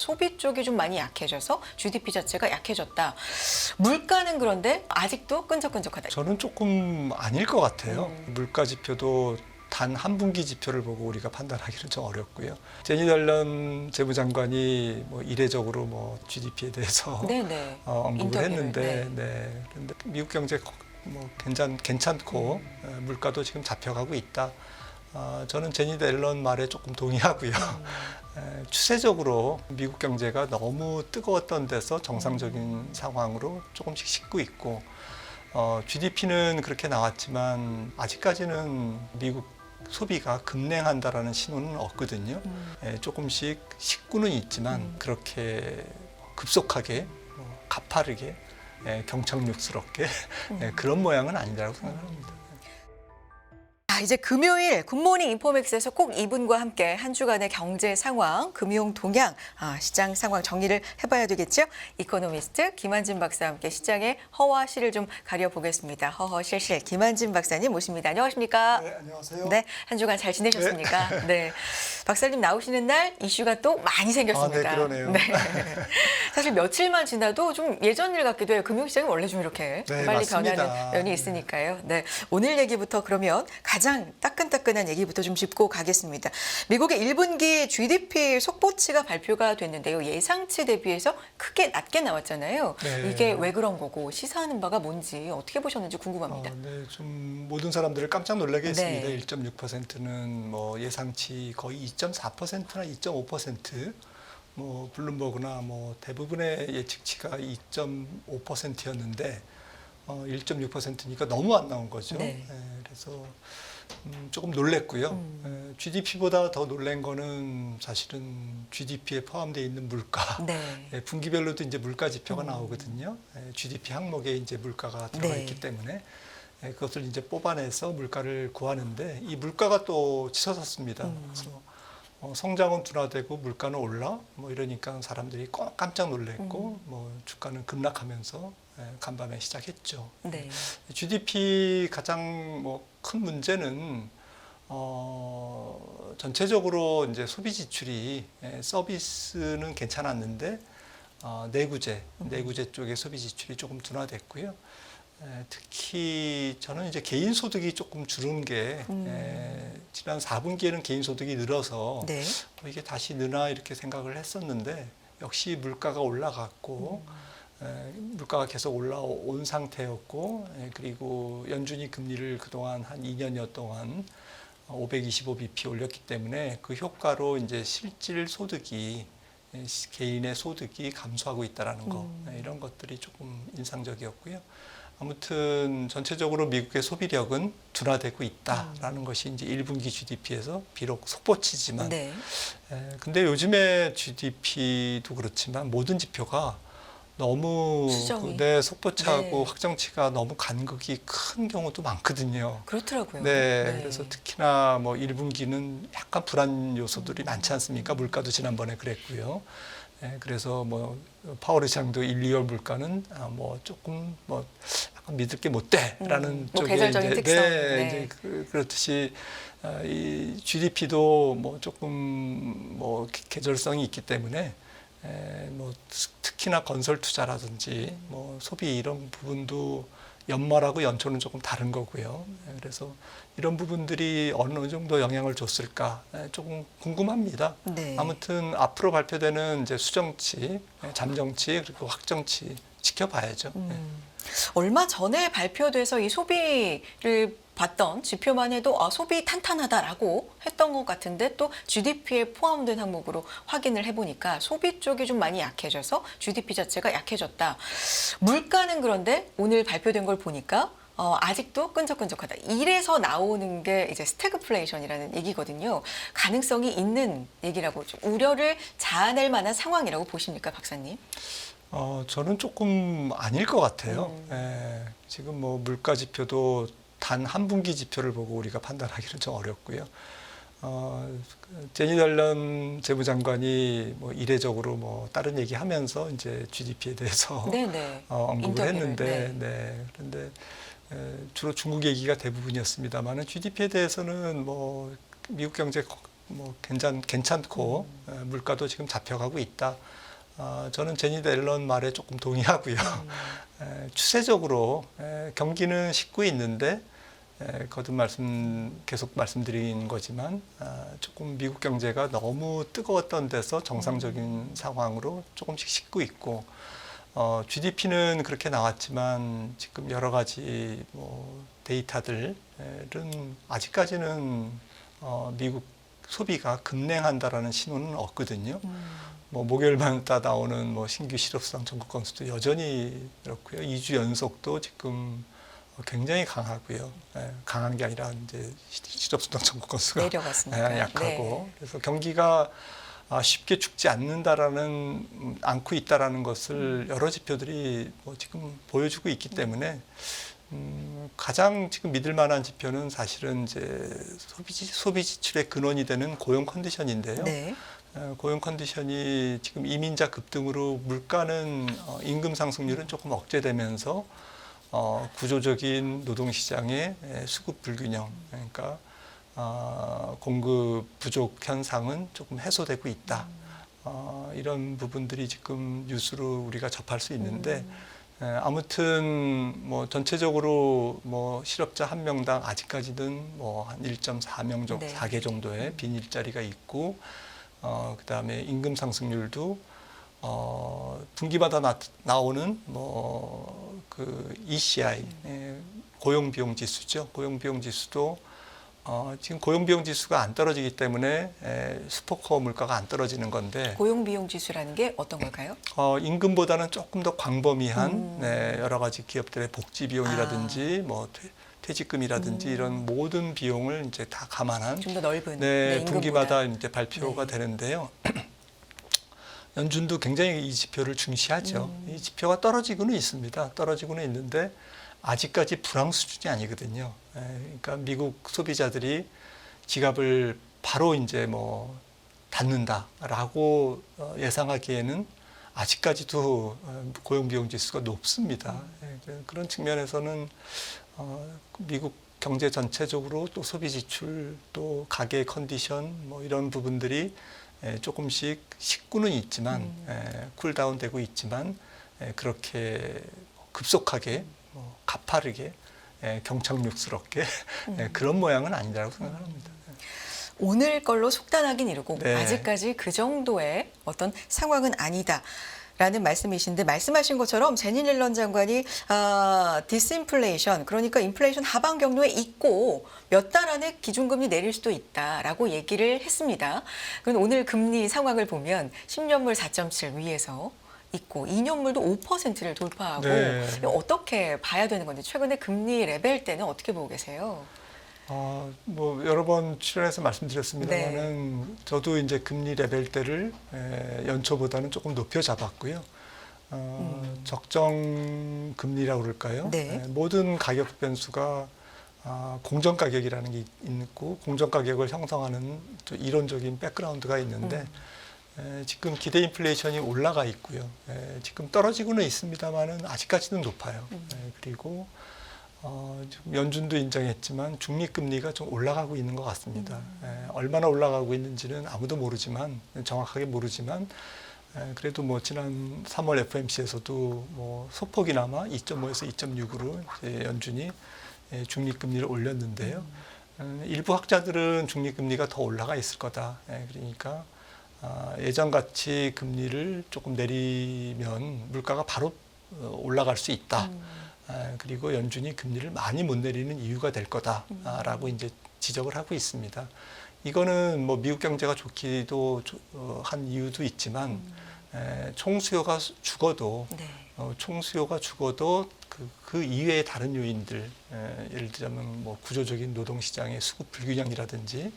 소비 쪽이 좀 많이 약해져서 GDP 자체가 약해졌다. 물가는 그런데 아직도 끈적끈적하다. 저는 조금 아닐 것 같아요. 물가 지표도 단 한 분기 지표를 보고 우리가 판단하기는 좀 어렵고요. 제니 델런 재무장관이 뭐 이례적으로 뭐 GDP에 대해서 네네. 언급을 인터뷰를, 했는데, 네. 그런데 미국 경제 뭐 괜찮고 물가도 지금 잡혀가고 있다. 저는 제니 델런 말에 조금 동의하고요. 추세적으로 미국 경제가 너무 뜨거웠던 데서 정상적인 상황으로 조금씩 식고 있고, GDP는 그렇게 나왔지만 아직까지는 미국 소비가 급냉한다라는 신호는 없거든요. 조금씩 식구는 있지만 그렇게 급속하게, 가파르게, 경착륙스럽게 그런 모양은 아니라고 생각합니다. 이제 금요일 굿모닝 인포맥스에서 꼭 이분과 함께 한 주간의 경제 상황, 금융 동향, 시장 상황 정리를 해봐야 되겠죠? 이코노미스트 김한진 박사와 함께 시장의 허와 실을 좀 가려보겠습니다. 허허 실실 김한진 박사님 모십니다. 안녕하십니까? 네, 안녕하세요. 네, 한 주간 잘 지내셨습니까? 네. 박사님 나오시는 날 이슈가 또 많이 생겼습니다. 네, 그러네요. 네. 사실 며칠만 지나도 좀 예전 일 같기도 해요. 금융시장이 원래 좀 이렇게 네, 빨리 맞습니다. 변하는 면이 있으니까요. 네. 오늘 얘기부터 그러면 가장 따끈따끈한 얘기부터 좀 짚고 가겠습니다. 미국의 1분기 GDP 속보치가 발표가 됐는데요. 예상치 대비해서 크게 낮게 나왔잖아요. 네. 이게 왜 그런 거고 시사하는 바가 뭔지 어떻게 보셨는지 궁금합니다. 네, 좀 모든 사람들을 깜짝 놀라게 했습니다. 네. 1.6%는 뭐 예상치 거의 2.4%나 2.5%, 뭐 블룸버그나 뭐 대부분의 예측치가 2.5%였는데 1.6%니까 너무 안 나온 거죠. 네. 그래서 조금 놀랬고요. GDP보다 더 놀란 거는 사실은 GDP에 포함되어 있는 물가. 네. 분기별로도 이제 물가 지표가 나오거든요. GDP 항목에 이제 물가가 들어가 네. 있기 때문에 그것을 이제 뽑아내서 물가를 구하는데 이 물가가 또 치솟았습니다. 그래서 성장은 둔화되고 물가는 올라 뭐 이러니까 사람들이 깜짝 놀랐고 뭐 주가는 급락하면서 간밤에 시작했죠. 네. GDP 가장 뭐 큰 문제는 전체적으로 이제 소비 지출이 서비스는 괜찮았는데 내구재 쪽의 소비 지출이 조금 둔화됐고요. 특히 저는 이제 개인 소득이 조금 줄은 게 지난 4분기에는 개인 소득이 늘어서 네. 이게 다시 느나 이렇게 생각을 했었는데 역시 물가가 올라갔고 물가가 계속 올라온 상태였고 그리고 연준이 금리를 그동안 한 2년여 동안 525bp 올렸기 때문에 그 효과로 이제 실질 소득이 개인의 소득이 감소하고 있다라는 거 이런 것들이 조금 인상적이었고요. 아무튼 전체적으로 미국의 소비력은 둔화되고 있다라는 것이 이제 1분기 GDP에서 비록 속보치지만 네. 근데 요즘에 GDP도 그렇지만 모든 지표가 너무 속보치하고 네. 확정치가 너무 간극이 큰 경우도 많거든요. 그렇더라고요. 네, 그래서 특히나 뭐 1분기는 약간 불안 요소들이 많지 않습니까? 물가도 지난번에 그랬고요. 그래서 뭐 파월 의장도 1, 2월 물가는 뭐 조금 뭐 약간 믿을 게 못 돼라는 뭐 쪽에 계절적인 이제 특성. 이제 그렇듯이 이 GDP도 뭐 조금 뭐 계절성이 있기 때문에 뭐 특히나 건설 투자라든지 뭐 소비 이런 부분도 연말하고 연초는 조금 다른 거고요. 그래서 이런 부분들이 어느 정도 영향을 줬을까 조금 궁금합니다. 네. 아무튼 앞으로 발표되는 이제 수정치, 잠정치 그리고 확정치 지켜봐야죠. 얼마 전에 발표돼서 이 소비를 봤던 지표만 해도 소비 탄탄하다라고 했던 것 같은데 또 GDP에 포함된 항목으로 확인을 해보니까 소비 쪽이 좀 많이 약해져서 GDP 자체가 약해졌다. 물가는 그런데 오늘 발표된 걸 보니까 아직도 끈적끈적하다. 이래서 나오는 게 이제 스태그플레이션이라는 얘기거든요. 가능성이 있는 얘기라고 좀 우려를 자아낼 만한 상황이라고 보십니까, 박사님? 저는 조금 아닐 것 같아요. 지금 뭐 물가 지표도 단 한 분기 지표를 보고 우리가 판단하기는 좀 어렵고요. 제니 델런 재무장관이 뭐 이례적으로 뭐 다른 얘기하면서 이제 GDP에 대해서 언급을 했는데, 그런데 주로 중국 얘기가 대부분이었습니다만은 GDP에 대해서는 뭐 미국 경제 뭐 괜찮고 물가도 지금 잡혀가고 있다. 저는 제니 앨런 말에 조금 동의하고요. 추세적으로 경기는 싣고 있는데 거듭 계속 말씀드린 거지만 조금 미국 경제가 너무 뜨거웠던 데서 정상적인 상황으로 조금씩 싣고 있고 GDP는 그렇게 나왔지만 지금 여러 가지 뭐 데이터들은 아직까지는 미국 소비가 급냉한다라는 신호는 없거든요. 뭐 목요일마다 나오는 뭐 신규 실업수당 청구 건수도 여전히 그렇고요. 2주 연속도 지금 굉장히 강하고요. 강한 게 아니라 이제 실업수당 청구 건수가 내려갔으니까 약하고 네. 그래서 경기가 쉽게 죽지 않고 있다라는 것을 여러 지표들이 뭐 지금 보여주고 있기 때문에 가장 지금 믿을 만한 지표는 사실은 이제 소비 지출의 근원이 되는 고용 컨디션인데요. 네. 고용 컨디션이 지금 이민자 급등으로 물가는 임금 상승률은 조금 억제되면서 구조적인 노동시장의 수급 불균형, 그러니까 공급 부족 현상은 조금 해소되고 있다. 이런 부분들이 지금 뉴스로 우리가 접할 수 있는데 아무튼 뭐 전체적으로 뭐 실업자 한 명당 아직까지는 뭐 한 1.4명 정도, 네. 4개 정도의 빈 일자리가 있고 그다음에 임금 상승률도 분기마다 나오는 뭐 그 ECI 고용 비용 지수죠. 고용 비용 지수도 지금 고용 비용 지수가 안 떨어지기 때문에 스포커 물가가 안 떨어지는 건데 고용 비용 지수라는 게 어떤 걸까요? 임금보다는 조금 더 광범위한 여러 가지 기업들의 복지 비용이라든지 뭐 퇴직금이라든지 이런 모든 비용을 이제 다 감안한 좀 더 넓은 분기마다 이제 발표가 네. 되는데요. 연준도 굉장히 이 지표를 중시하죠. 이 지표가 떨어지고는 있습니다. 떨어지고는 있는데 아직까지 불황 수준이 아니거든요. 그러니까 미국 소비자들이 지갑을 바로 이제 뭐 닫는다라고 예상하기에는 아직까지도 고용비용 지수가 높습니다. 그런 측면에서는 미국 경제 전체적으로 또 소비 지출 또 가계 컨디션 뭐 이런 부분들이 조금씩 식구는 있지만 쿨다운되고 있지만 그렇게 급속하게 가파르게 경착륙스럽게 그런 모양은 아니라고 생각합니다. 오늘 걸로 속단하긴 이르고 네. 아직까지 그 정도의 어떤 상황은 아니다. 라는 말씀이신데 말씀하신 것처럼 제니 옐런 장관이 디스인플레이션 그러니까 인플레이션 하방 경로에 있고 몇 달 안에 기준금리 내릴 수도 있다라고 얘기를 했습니다. 그럼 오늘 금리 상황을 보면 10년물 4.7 위에서 있고 2년물도 5%를 돌파하고 네. 어떻게 봐야 되는 건지 최근에 금리 레벨 때는 어떻게 보고 계세요? 뭐 여러 번 출연해서 말씀드렸습니다만은 저도 이제 금리 레벨대를 연초보다는 조금 높여 잡았고요. 적정 금리라고 그럴까요? 네. 모든 가격 변수가 공정 가격이라는 게 있고 공정 가격을 형성하는 또 이론적인 백그라운드가 있는데 지금 기대 인플레이션이 올라가 있고요. 지금 떨어지고는 있습니다만은 아직까지는 높아요. 그리고 지금 연준도 인정했지만 중립금리가 좀 올라가고 있는 것 같습니다. 얼마나 올라가고 있는지는 아무도 모르지만 정확하게 모르지만 그래도 뭐 지난 3월 FOMC에서도 뭐 소폭이나마 2.5에서 2.6으로 연준이 중립금리를 올렸는데요. 일부 학자들은 중립금리가 더 올라가 있을 거다. 그러니까 예전같이 금리를 조금 내리면 물가가 바로 올라갈 수 있다. 그리고 연준이 금리를 많이 못 내리는 이유가 될 거다라고 이제 지적을 하고 있습니다. 이거는 뭐 미국 경제가 좋기도 한 이유도 있지만 총수요가 죽어도 그 이외의 다른 요인들 예를 들자면 뭐 구조적인 노동시장의 수급 불균형이라든지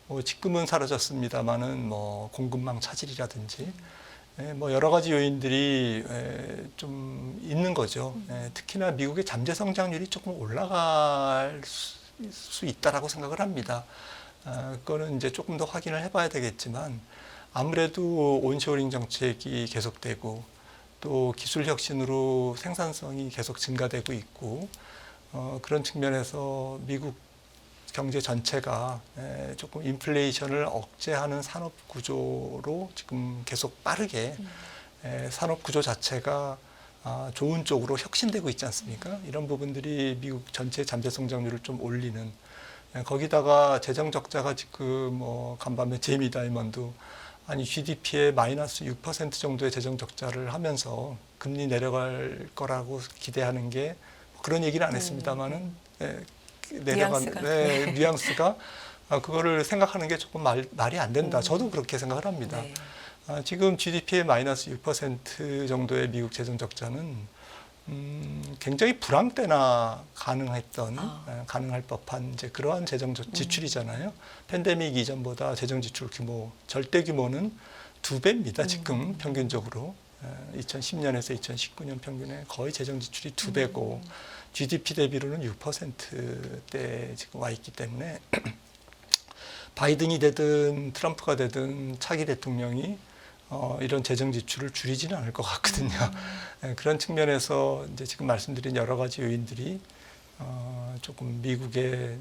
뭐 지금은 사라졌습니다만은 뭐 공급망 차질이라든지 뭐 여러 가지 요인들이 좀 있는 거죠. 특히나 미국의 잠재 성장률이 조금 올라갈 수 있다라고 생각을 합니다. 그거는 이제 조금 더 확인을 해봐야 되겠지만 아무래도 온쇼링 정책이 계속되고 또 기술 혁신으로 생산성이 계속 증가되고 있고 그런 측면에서 미국 경제 전체가 조금 인플레이션을 억제하는 산업 구조로 지금 계속 빠르게 산업 구조 자체가 좋은 쪽으로 혁신되고 있지 않습니까? 이런 부분들이 미국 전체 잠재 성장률을 좀 올리는, 거기다가 재정 적자가 지금 뭐 간밤에 제이미 다이먼드 아니 GDP의 마이너스 6% 정도의 재정 적자를 하면서 금리 내려갈 거라고 기대하는 게 그런 얘기는 안 했습니다만은 내려간 뉘앙스가 그거를 생각하는 게 조금 말이 안 된다. 저도 그렇게 생각을 합니다. 네. 지금 GDP의 마이너스 6% 정도의 미국 재정 적자는 굉장히 불황 때나 가능할 법한 이제 그러한 재정 지출이잖아요. 팬데믹 이전보다 재정 지출 규모, 절대 규모는 2배입니다. 지금 평균적으로 2010년에서 2019년 평균에 거의 재정 지출이 2배고 GDP 대비로는 6%대 지금 와 있기 때문에 바이든이 되든 트럼프가 되든 차기 대통령이 이런 재정 지출을 줄이지는 않을 것 같거든요. 그런 측면에서 이제 지금 말씀드린 여러 가지 요인들이 조금 미국의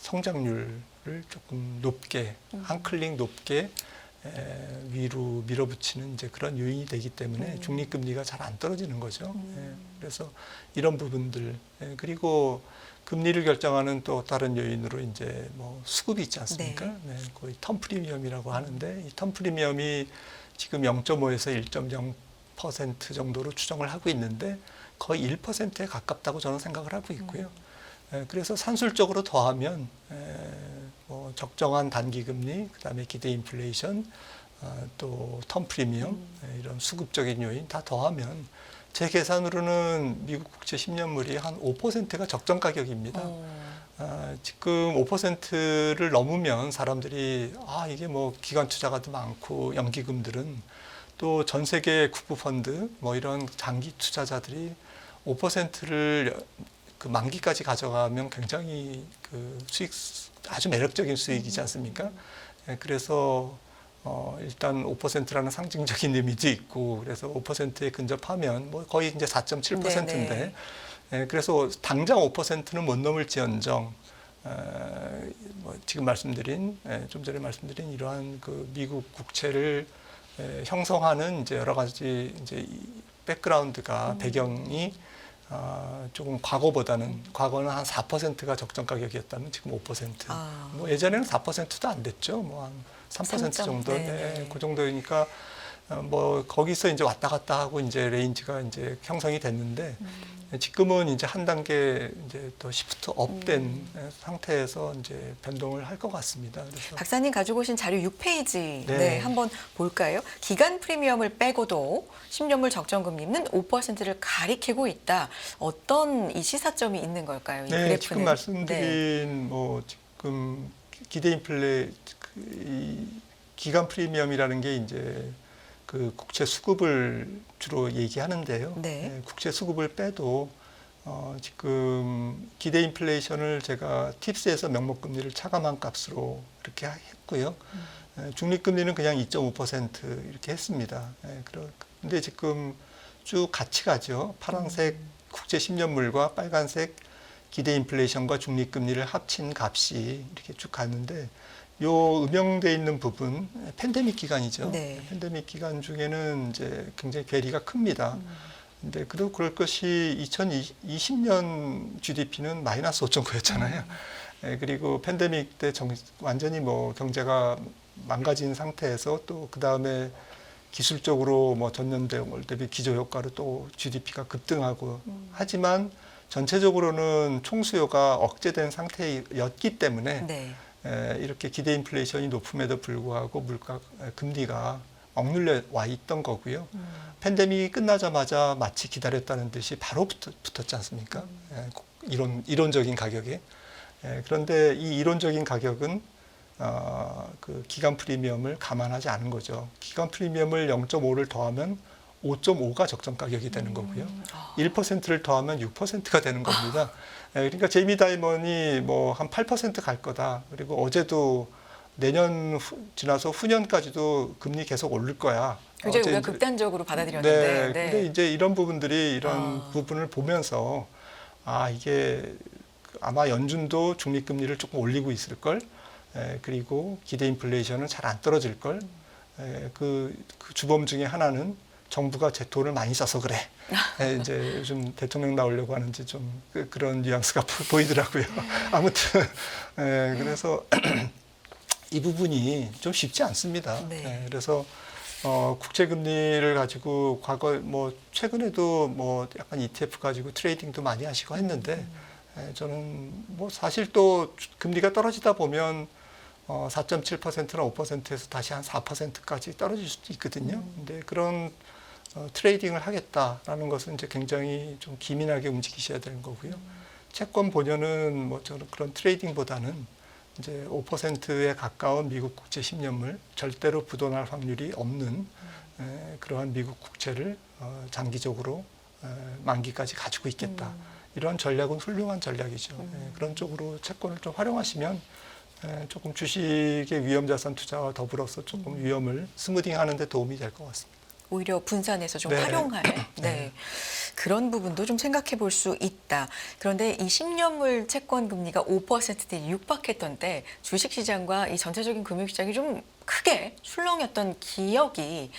성장률을 조금 높게 한 클릭 높게 위로 밀어붙이는 이제 그런 요인이 되기 때문에 중립금리가 잘 안 떨어지는 거죠. 그래서 이런 부분들 그리고 금리를 결정하는 또 다른 요인으로 이제 뭐 수급이 있지 않습니까? 네, 거의 텀 프리미엄이라고 하는데 이 텀 프리미엄이 지금 0.5에서 1.0% 정도로 추정을 하고 있는데 거의 1%에 가깝다고 저는 생각을 하고 있고요. 그래서 산술적으로 더하면 뭐 적정한 단기 금리, 그다음에 기대 인플레이션, 또 텀 프리미엄 이런 수급적인 요인 다 더하면 제 계산으로는 미국 국채 10년물이 한 5%가 적정 가격입니다. 지금 5%를 넘으면 사람들이 이게 뭐 기관 투자가도 많고 연기금들은 또 전 세계 국부 펀드 뭐 이런 장기 투자자들이 5%를 그 만기까지 가져가면 굉장히 그 수익 아주 매력적인 수익이지 않습니까? 그래서 일단 5%라는 상징적인 의미도 있고 그래서 5%에 근접하면 뭐 거의 이제 4.7%인데 그래서 당장 5%는 못 넘을지언정 뭐 지금 말씀드린 좀 전에 말씀드린 이러한 그 미국 국채를 형성하는 이제 여러 가지 이제 백그라운드가 배경이 조금 과거는 한 4%가 적정 가격이었다면 지금 5%. 뭐 예전에는 4%도 안 됐죠. 뭐 한 3% 정도. 그 정도니까 뭐 거기서 이제 왔다 갔다 하고 이제 레인지가 이제 형성이 됐는데 지금은 이제 한 단계 이제 더 시프트 업된 상태에서 이제 변동을 할 것 같습니다. 그래서 박사님 가지고 오신 자료 6페이지 한번 볼까요? 기간 프리미엄을 빼고도 10년물 적정금리는 5%를 가리키고 있다. 어떤 이 시사점이 있는 걸까요? 이 그래프는? 지금 말씀드린 뭐 지금 기대 인플레 기간 프리미엄이라는 게 이제 그 국채 수급을 주로 얘기하는데요. 국채 수급을 빼도 지금 기대 인플레이션을 제가 팁스에서 명목금리를 차감한 값으로 이렇게 했고요. 중립금리는 그냥 2.5% 이렇게 했습니다. 그런데 지금 쭉 같이 가죠. 파란색 국채 10년물과 빨간색 기대 인플레이션과 중립금리를 합친 값이 이렇게 쭉 갔는데 요 음영돼 있는 부분 팬데믹 기간이죠. 팬데믹 기간 중에는 이제 굉장히 괴리가 큽니다. 근데 그럴 것이 2020년 GDP는 마이너스 5.9였잖아요. 그리고 팬데믹 때 완전히 뭐 경제가 망가진 상태에서 또 그 다음에 기술적으로 뭐 전년 대비 기저 효과로 또 GDP가 급등하고 하지만 전체적으로는 총수요가 억제된 상태였기 때문에 이렇게 기대 인플레이션이 높음에도 불구하고 금리가 억눌려 와 있던 거고요. 팬데믹이 끝나자마자 마치 기다렸다는 듯이 바로 붙었지 않습니까? 이론적인 가격에. 그런데 이 이론적인 가격은 그 기간 프리미엄을 감안하지 않은 거죠. 기간 프리미엄을 0.5를 더하면 5.5가 적정 가격이 되는 거고요. 1%를 더하면 6%가 되는 겁니다. 그러니까 제이미 다이먼이 뭐 한 8% 갈 거다. 그리고 어제도 내년 지나서 후년까지도 금리 계속 오를 거야. 굉장히 우리가 극단적으로 받아들였는데. 근데 이제 이런 부분들이 이런 부분을 보면서 이게 아마 연준도 중립금리를 조금 올리고 있을 걸. 그리고 기대 인플레이션은 잘 안 떨어질 걸. 그 주범 중에 하나는 정부가 제 돈을 많이 써서 그래. 이제 요즘 대통령 나오려고 하는지 좀 그런 뉘앙스가 보이더라고요. 아무튼 그래서 이 부분이 좀 쉽지 않습니다. 네. 그래서 국채 금리를 가지고 과거 뭐 최근에도 뭐 약간 ETF 가지고 트레이딩도 많이 하시고 했는데 저는 뭐 사실 또 금리가 떨어지다 보면 4.7%나 5%에서 다시 한 4%까지 떨어질 수도 있거든요. 근데 그런 트레이딩을 하겠다라는 것은 이제 굉장히 좀 기민하게 움직이셔야 되는 거고요. 채권 보면은 뭐 저는 그런 트레이딩보다는 이제 5%에 가까운 미국 국채 10년물 절대로 부도날 확률이 없는 그러한 미국 국채를 장기적으로 만기까지 가지고 있겠다. 이런 전략은 훌륭한 전략이죠. 그런 쪽으로 채권을 좀 활용하시면 조금 주식의 위험 자산 투자와 더불어서 조금 위험을 스무딩하는 데 도움이 될 것 같습니다. 오히려 분산해서 좀 네. 활용할 그런 부분도 좀 생각해 볼 수 있다. 그런데 이 10년물 채권 금리가 5%대 육박했던 때 주식시장과 이 전체적인 금융시장이 좀 크게 출렁였던 기억이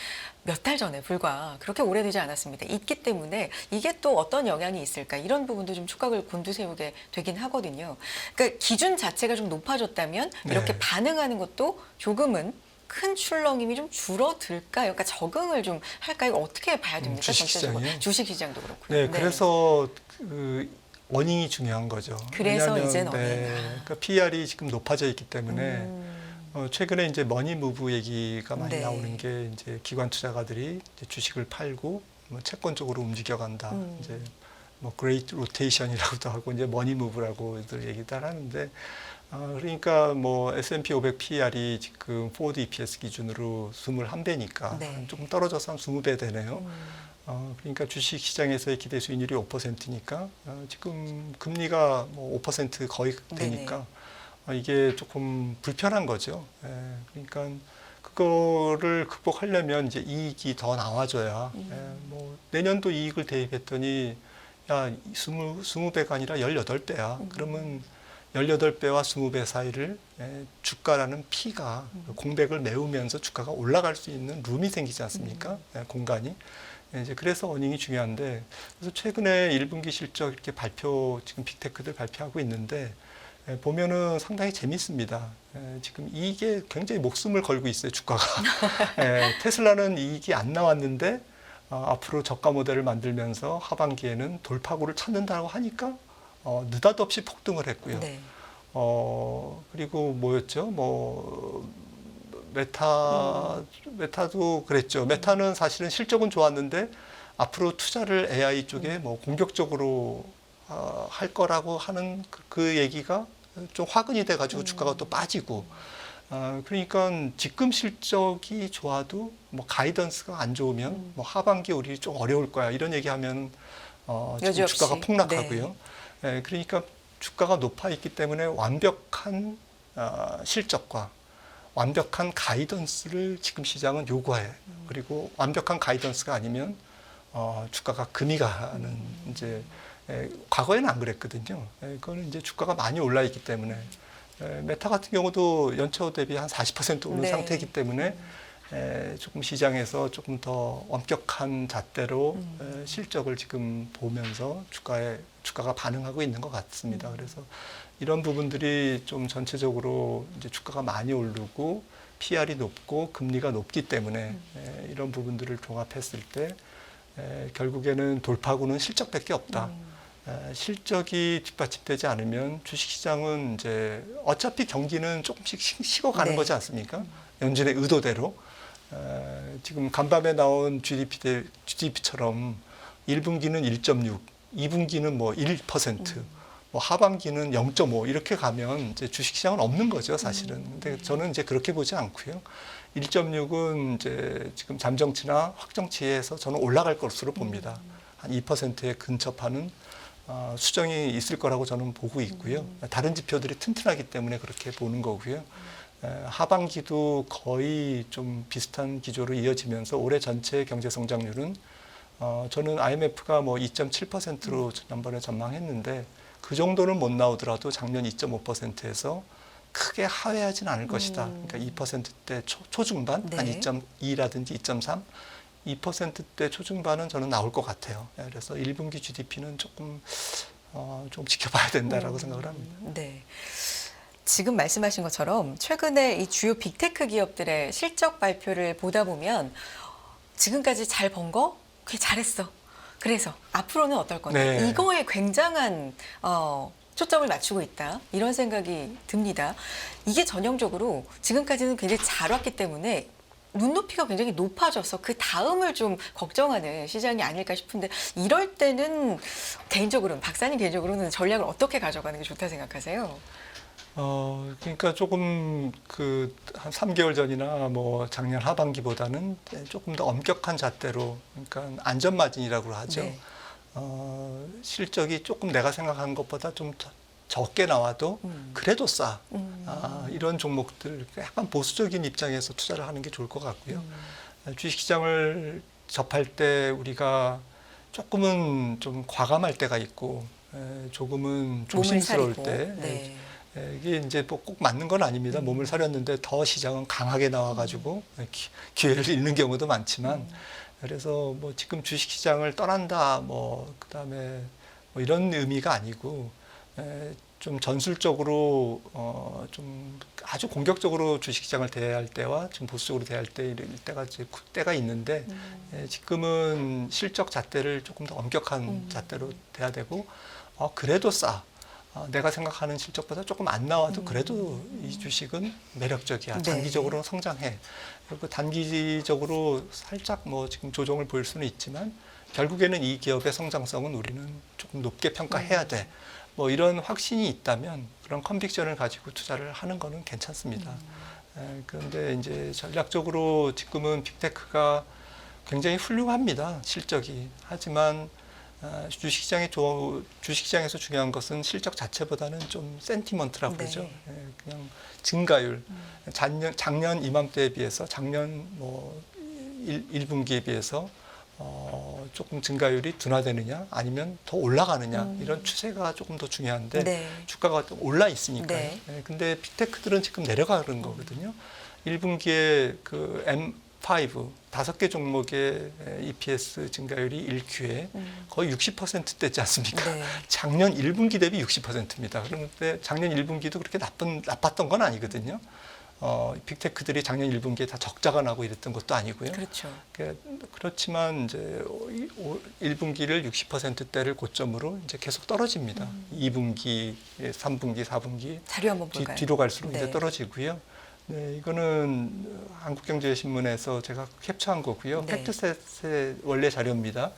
몇 달 전에 불과 그렇게 오래되지 않았습니다. 있기 때문에 이게 또 어떤 영향이 있을까 이런 부분도 좀 촉각을 곤두세우게 되긴 하거든요. 그러니까 기준 자체가 좀 높아졌다면 이렇게 네. 반응하는 것도 조금은 큰 출렁임이 좀 줄어들까요? 그러니까 적응을 좀 할까요? 어떻게 봐야 됩니까? 전체적으로 주식시장이요? 주식시장도 그렇고요. 네, 그래서 그 어닝이 중요한 거죠. 그래서 왜냐하면, 이제는 그러니까 PR이 지금 높아져 있기 때문에 최근에 이제 머니무브 얘기가 많이 네. 나오는 게 이제 기관 투자가들이 이제 주식을 팔고 뭐 채권 쪽으로 움직여간다. 이제 뭐 그레이트 로테이션이라고도 하고 이제 머니무브라고들 얘기들 하는데 그러니까 뭐 S&P 500 PR이 지금 포워드 EPS 기준으로 21배니까 네. 조금 떨어져서 한 20배 되네요. 그러니까 주식 시장에서의 기대 수익률이 5%니까 지금 금리가 뭐 5% 거의 되니까 이게 조금 불편한 거죠. 그러니까 그거를 극복하려면 이제 이익이 더 나와줘야 뭐 내년도 이익을 대입했더니 야 20배가 아니라 18배야. 그러면 18배와 20배 사이를 주가라는 피가 공백을 메우면서 주가가 올라갈 수 있는 룸이 생기지 않습니까? 공간이. 이제 그래서 어닝이 중요한데 그래서 최근에 1분기 실적 이렇게 지금 빅테크들 발표하고 있는데 보면은 상당히 재밌습니다. 지금 이익에 굉장히 목숨을 걸고 있어요, 주가가. 테슬라는 이익이 안 나왔는데 앞으로 저가 모델을 만들면서 하반기에는 돌파구를 찾는다고 하니까 느닷없이 폭등을 했고요. 네. 그리고 뭐였죠? 뭐 메타도 그랬죠. 메타는 사실은 실적은 좋았는데 앞으로 투자를 AI 쪽에 뭐 공격적으로 할 거라고 하는 그 얘기가 좀 화근이 돼가지고 주가가 또 빠지고. 그러니까 지금 실적이 좋아도 뭐 가이던스가 안 좋으면 뭐 하반기 우리 좀 어려울 거야 이런 얘기하면 지금 주가가 폭락하고요. 그러니까 주가가 높아 있기 때문에 완벽한 실적과 완벽한 가이던스를 지금 시장은 요구해요. 그리고 완벽한 가이던스가 아니면 주가가 금이 가는 이제 과거에는 안 그랬거든요. 그거는 이제 주가가 많이 올라 있기 때문에 메타 같은 경우도 연초 대비 한 40% 오른 상태이기 때문에 조금 시장에서 조금 더 엄격한 잣대로 실적을 지금 보면서 주가가 반응하고 있는 것 같습니다. 그래서 이런 부분들이 좀 전체적으로 이제 주가가 많이 오르고 PR이 높고 금리가 높기 때문에 이런 부분들을 종합했을 때 결국에는 돌파구는 실적밖에 없다. 실적이 뒷받침되지 않으면 주식시장은 이제 어차피 경기는 조금씩 식어가는 거지 않습니까? 연준의 의도대로. 지금 간밤에 나온 GDP처럼 1분기는 1.6, 2분기는 뭐 1%, 뭐 하반기는 0.5 이렇게 가면 이제 주식시장은 없는 거죠, 사실은. 근데 저는 이제 그렇게 보지 않고요. 1.6은 이제 지금 잠정치나 확정치에서 저는 올라갈 것으로 봅니다. 한 2%에 근접하는 수정이 있을 거라고 저는 보고 있고요. 다른 지표들이 튼튼하기 때문에 그렇게 보는 거고요. 하반기도 거의 좀 비슷한 기조로 이어지면서 올해 전체 경제 성장률은 저는 IMF가 뭐 2.7%로 지난번에 전망했는데 그 정도는 못 나오더라도 작년 2.5%에서 크게 하회하진 않을 것이다. 그러니까 2%대 초중반, 네. 한 2.2라든지 2.3, 2%대 초중반은 저는 나올 것 같아요. 그래서 1분기 GDP는 좀 지켜봐야 된다라고 생각을 합니다. 네. 지금 말씀하신 것처럼 최근에 이 주요 빅테크 기업들의 실적 발표를 보다 보면 지금까지 잘 번 거, 그게 잘했어. 그래서 앞으로는 어떨 거냐. 네. 이거에 굉장한 초점을 맞추고 있다. 이런 생각이 듭니다. 이게 전형적으로 지금까지는 굉장히 잘 왔기 때문에 눈높이가 굉장히 높아져서 그 다음을 좀 걱정하는 시장이 아닐까 싶은데 이럴 때는 개인적으로는 박사님 개인적으로는 전략을 어떻게 가져가는 게 좋다 생각하세요? 그러니까 조금 한 3개월 전이나 뭐 작년 하반기보다는 조금 더 엄격한 잣대로, 그러니까 안전마진이라고 하죠. 네. 실적이 조금 내가 생각한 것보다 좀 적게 나와도 그래도 싸. 이런 종목들, 약간 보수적인 입장에서 투자를 하는 게 좋을 것 같고요. 주식시장을 접할 때 우리가 조금은 좀 과감할 때가 있고, 조금은 조심스러울 몸을 때. 사리고. 네. 이게 이제 뭐 꼭 맞는 건 아닙니다. 몸을 사렸는데 더 시장은 강하게 나와가지고 기회를 잃는 경우도 많지만, 그래서 뭐 지금 주식시장을 떠난다, 뭐 그다음에 뭐 이런 의미가 아니고, 좀 전술적으로 좀 아주 공격적으로 주식시장을 대할 때와 좀 보수적으로 대할 때가 있는데, 지금은 실적 잣대를 조금 더 엄격한 잣대로 돼야 되고, 그래도 싸. 내가 생각하는 실적보다 조금 안 나와도 그래도 이 주식은 매력적이야. 네. 장기적으로는 성장해. 그리고 단기적으로 살짝 뭐 지금 조정을 보일 수는 있지만 결국에는 이 기업의 성장성은 우리는 조금 높게 평가해야 돼. 뭐 이런 확신이 있다면 그런 컨빅션을 가지고 투자를 하는 거는 괜찮습니다. 그런데 이제 전략적으로 지금은 빅테크가 굉장히 훌륭합니다. 실적이. 하지만 주식시장에서 중요한 것은 실적 자체보다는 좀 센티먼트라고 그러죠. 네. 그냥 증가율. 작년 이맘때에 비해서 작년 뭐 1분기에 비해서 조금 증가율이 둔화되느냐 아니면 더 올라가느냐 이런 추세가 조금 더 중요한데 네. 주가가 좀 올라 있으니까요. 네. 근데 빅테크들은 지금 내려가는 거거든요. 1분기에 그 M5 5개 종목의 EPS 증가율이 1Q에 거의 60%대지 않습니까? 네. 작년 1분기 대비 60%입니다. 그런데 작년 1분기도 그렇게 나빴던 건 아니거든요. 빅테크들이 작년 1분기에 다 적자가 나고 이랬던 것도 아니고요. 그렇죠. 그렇지만 이제 1분기를 60%대를 고점으로 이제 계속 떨어집니다. 2분기, 3분기, 4분기 자료 한번 볼까요? 뒤로 갈수록 네. 이제 떨어지고요. 네, 이거는 한국경제신문에서 제가 캡처한 거고요. 네. 팩트셋의 원래 자료입니다.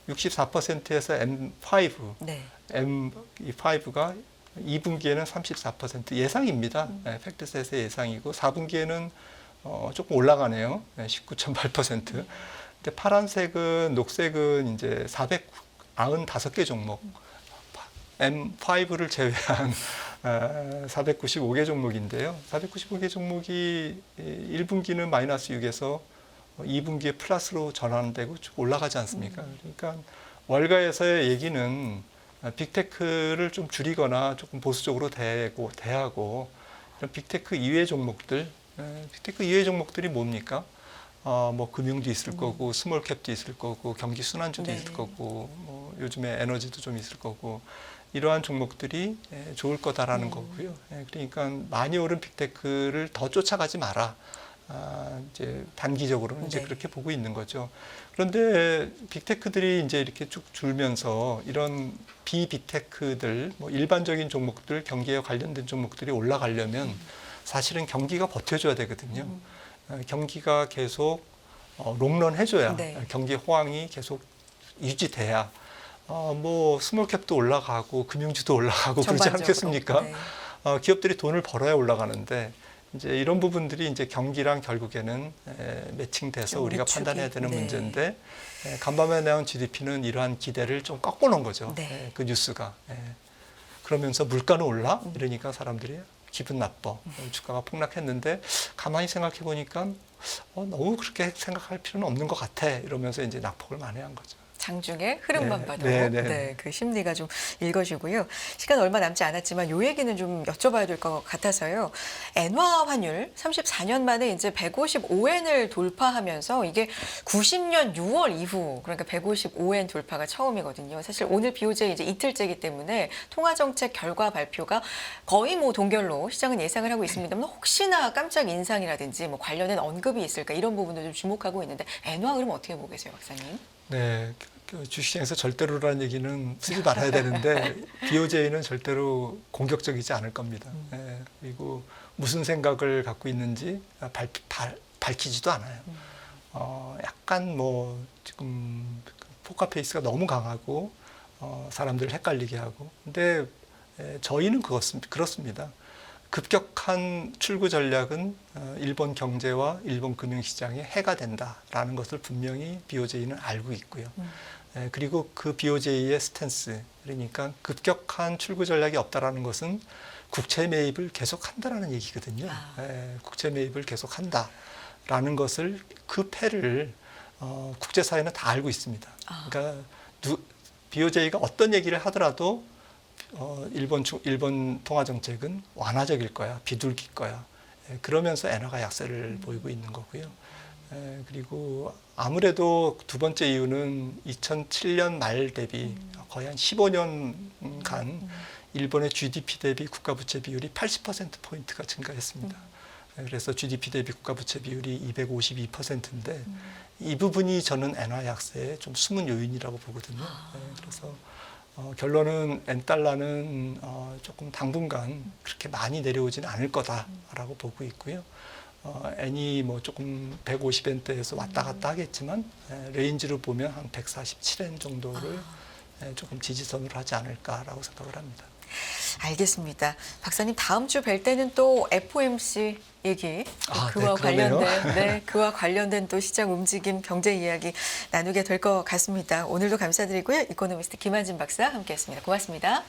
64%에서 M5, 네. M5가 2분기에는 34% 예상입니다. 네, 팩트셋의 예상이고 4분기에는 조금 올라가네요. 네, 19.8%. 근데 파란색은 녹색은 이제 495개 종목, M5를 제외한 495개 종목인데요. 495개 종목이 1분기는 마이너스 6에서 2분기에 플러스로 전환되고 쭉 올라가지 않습니까? 그러니까 월가에서의 얘기는 빅테크를 좀 줄이거나 조금 보수적으로 대하고 이런 빅테크 이외의 종목들, 빅테크 이외의 종목들이 뭡니까? 뭐 금융도 있을 거고 스몰캡도 있을 거고 경기 순환주도 네. 있을 거고 뭐 요즘에 에너지도 좀 있을 거고 이러한 종목들이 좋을 거다라는 거고요. 그러니까 많이 오른 빅테크를 더 쫓아가지 마라. 이제 단기적으로는 이제 네. 그렇게 보고 있는 거죠. 그런데 빅테크들이 이제 이렇게 쭉 줄면서 이런 비빅테크들, 뭐 일반적인 종목들, 경기에 관련된 종목들이 올라가려면 사실은 경기가 버텨줘야 되거든요. 경기가 계속 롱런 해줘야 네. 경기 호황이 계속 유지돼야 뭐 스몰캡도 올라가고 금융주도 올라가고 그러지 전반적으로. 않겠습니까? 네. 기업들이 돈을 벌어야 올라가는데 이제 이런 부분들이 이제 경기랑 결국에는 매칭돼서 우리가 우측이, 판단해야 되는 네. 문제인데 간밤에 나온 GDP는 이러한 기대를 좀 꺾어놓은 거죠. 네. 그 뉴스가. 그러면서 물가는 올라 이러니까 사람들이 기분 나빠. 주가가 폭락했는데 가만히 생각해 보니까 너무 그렇게 생각할 필요는 없는 것 같아. 이러면서 이제 낙폭을 만회한 거죠. 장중의 흐름만 네, 봐도 네, 네. 네, 그 심리가 좀 읽어지고요. 시간 얼마 남지 않았지만 요 얘기는 좀 여쭤봐야 될 것 같아서요. 엔화 환율 34년 만에 이제 155엔을 돌파하면서 이게 90년 6월 이후 그러니까 155엔 돌파가 처음이거든요. 사실 오늘 BOJ 이제 이틀째이기 때문에 통화정책 결과 발표가 거의 뭐 동결로 시장은 예상을 하고 있습니다만 혹시나 깜짝 인상이라든지 뭐 관련된 언급이 있을까 이런 부분도 좀 주목하고 있는데 엔화 흐름 어떻게 보고 계세요, 박사님? 네, 그 주식시장에서 절대로라는 얘기는 쓰지 말아야 되는데 BOJ는 절대로 공격적이지 않을 겁니다. 예, 그리고 무슨 생각을 갖고 있는지 밝히지도 않아요. 약간 뭐 지금 포커페이스가 너무 강하고 사람들을 헷갈리게 하고. 근데 저희는 그렇습니다. 급격한 출구 전략은 일본 경제와 일본 금융시장에 해가 된다라는 것을 분명히 BOJ는 알고 있고요. 그리고 그 BOJ의 스탠스, 그러니까 급격한 출구 전략이 없다라는 것은 국채 매입을 계속한다라는 얘기거든요. 국채 매입을 계속한다라는 것을 그 패를 국제사회는 다 알고 있습니다. 그러니까 BOJ가 어떤 얘기를 하더라도 일본 통화 정책은 완화적일 거야, 비둘기일 거야. 그러면서 엔화가 약세를 보이고 있는 거고요. 그리고 아무래도 두 번째 이유는 2007년 말 대비 거의 한 15년간 일본의 GDP 대비 국가부채 비율이 80%포인트가 증가했습니다. 그래서 GDP 대비 국가부채 비율이 252%인데 이 부분이 저는 엔화 약세의 좀 숨은 요인이라고 보거든요. 그래서 결론은 엔달러는 조금 당분간 그렇게 많이 내려오지는 않을 거다라고 보고 있고요. 엔이 뭐 조금 150엔대에서 왔다 갔다 하겠지만 레인지로 보면 한 147엔 정도를 조금 지지선으로 하지 않을까라고 생각을 합니다. 알겠습니다. 박사님 다음 주 뵐 때는 또 FOMC 얘기, 그와 그와 관련된 또 시장 움직임, 경제 이야기 나누게 될 것 같습니다. 오늘도 감사드리고요. 이코노미스트 김한진 박사 함께했습니다. 고맙습니다.